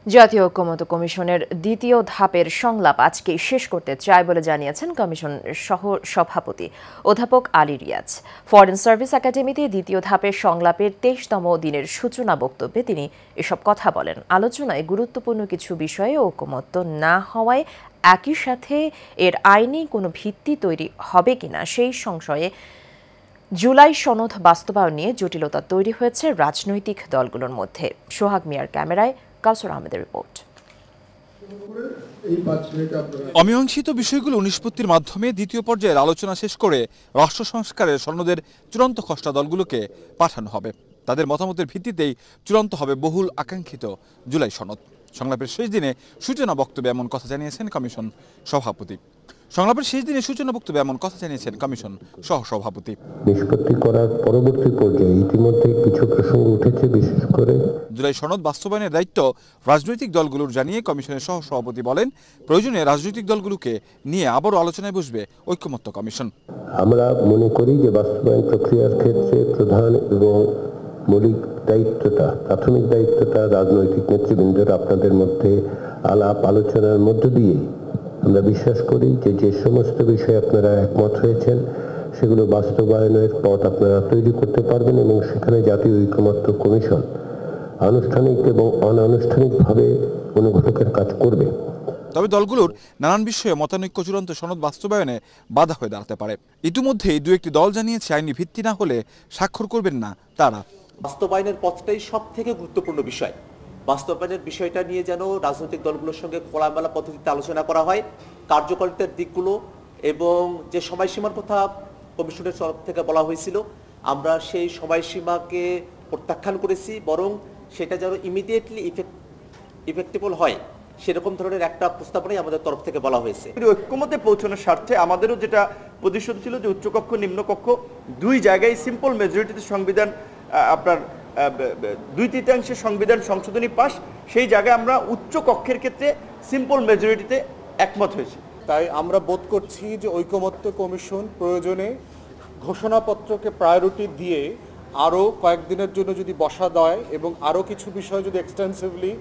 জাতীয় ঐকমত্য কমিশনের দ্বিতীয় ধাপের সংলাপ আজকেই শেষ করতে চায় বলে জানিয়েছেন কমিশন সহ সভাপতি অধ্যাপক আলী রিয়াজ। ফরেন সার্ভিস একাডেমিতে দ্বিতীয় ধাপের সংলাপের ২৩তম দিনের সূচনা বক্তব্যে তিনি এসব কথা বলেন। আলোচনায় গুরুত্বপূর্ণ কিছু বিষয়ে ঐকমত্য না হওয়ায় একই সাথে এর আইনি কোনো ভিত্তি তৈরি হবে কিনা সেই সংশয়ে জুলাই সনদ বাস্তবায়ন নিয়ে জটিলতা তৈরি হয়েছে রাজনৈতিক দলগুলোর মধ্যে। সোহাগ মিয়ার ক্যামেরায় কাউসার আহমেদের রিপোর্ট। অমীমাংসিত বিষয়গুলো নিষ্পত্তির মাধ্যমে দ্বিতীয় পর্যায়ের আলোচনা শেষ করে রাষ্ট্র সংস্কারের সনদের চূড়ান্ত খসড়া দলগুলোকে পাঠানো হবে। তাদের মতামতের ভিত্তিতেই চূড়ান্ত হবে বহুল আকাঙ্ক্ষিত জুলাই সনদ। সংলাপের শেষ দিনে সূচনা বক্তব্যে এমন কথা জানিয়েছেন কমিশন সভাপতি। নিষ্পত্তি করার পরবর্তী পর্যায়ে ইতিমধ্যে কিছু প্রসঙ্গ উঠেছে, বিশেষ করে জুলাই সনদ বাস্তবায়নের দায়িত্ব রাজনৈতিক দলগুলোর জানিয়ে কমিশনের সহসভাপতি বলেন, প্রয়োজনে রাজনৈতিক দলগুলোকে নিয়ে আবারও আলোচনায় বসবে ঐকমত্য কমিশন। আমরা মনে করি যে বাস্তবায়ন প্রক্রিয়ার ক্ষেত্রে প্রধান এবং মৌলিক দায়িত্বটা, প্রাথমিক দায়িত্বটা রাজনৈতিক নেতৃবৃন্দের আপনাদের মধ্যে আলাপ আলোচনার মধ্য দিয়ে আমরা বিশ্বাস করি যে সমস্ত বিষয়ে আপনারা একমত হয়েছেন সেগুলো বাস্তবায়নের পথ আপনারা তৈরি করতে পারবেন এবং সেখানে জাতীয় ঐকমত্য কমিশন আনুষ্ঠানিক এবং অনানুষ্ঠানিকভাবে অনুঘটকের কাজ করবে। তবে দলগুলোর নানান বিষয়ে মতানৈক্য চূড়ান্ত সনদ বাস্তবায়নে বাধা হয়ে দাঁড়াতে পারে। ইতিমধ্যেই দু একটি দল জানিয়েছে আইনি ভিত্তি না হলে স্বাক্ষর করবেন না তারা। বাস্তবায়নের পথটাই সব থেকে গুরুত্বপূর্ণ বিষয়। বাস্তবায়নের বিষয়টা নিয়ে যেন রাজনৈতিক দলগুলোর সঙ্গে খোলামেলা পদ্ধতিতে আলোচনা করা হয়, কার্যকারিতার দিকগুলো এবং যে সময়সীমার কথা কমিশনের তরফ থেকে বলা হয়েছিল, আমরা সেই সময়সীমাকে প্রত্যাখ্যান করেছি, বরং সেটা যেন ইমিডিয়েটলি ইফেক্টেবল হয় সেরকম ধরনের একটা প্রস্তাবনাই আমাদের তরফ থেকে বলা হয়েছে। ঐক্যমতে পৌঁছানোর স্বার্থে আমাদেরও যেটা প্রতিশ্রুতি ছিল যে উচ্চকক্ষ নিম্নকক্ষ দুই জায়গায় সিম্পল মেজরিটিতে সংবিধান আপনার 2/3 সংবিধান সংশোধনী পাস, সেই জায়গায় আমরা উচ্চ কক্ষের ক্ষেত্রে সিম্পল মেজরিটিতে একমত হয়েছি। তাই আমরা বোধ করছি যে ঐকমত্য কমিশন প্রয়োজনে ঘোষণাপত্রকে প্রায়োরিটি দিয়ে আরও কয়েকদিনের জন্য যদি বসা দেয় এবং আরও কিছু বিষয় যদি এক্সটেন্সিভলি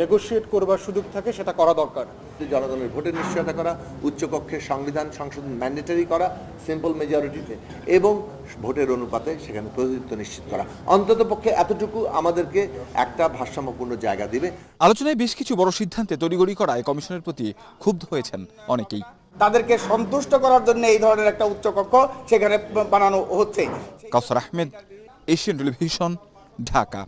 নেগোশিয়েট করবার সুযোগ থাকে সেটা করা দরকার। জনগণের ভোটের নিশ্চয়তা করা, উচ্চকক্ষের সংবিধান সংশোধন ম্যান্ডেটরি করা সিম্পল মেজরিটিতে এবং ভোটের অনুপাতে সেখানে প্রতিনিধিত্ব নিশ্চিত করা, অন্তত পক্ষে এতটুকু আমাদেরকে একটা ভারসাম্যপূর্ণ জায়গা দিবে। আলোচনায় বেশ কিছু বড় সিদ্ধান্তে তড়িঘড়ি করায় কমিশনের প্রতি ক্ষুব্ধ হয়েছেন অনেকেই। তাদেরকে সন্তুষ্ট করার জন্য এই ধরনের একটা উচ্চকক্ষ সেখানে বানানো হচ্ছে। কাউসার আহমেদ, এশিয়ান টেলিভিশন, ঢাকা।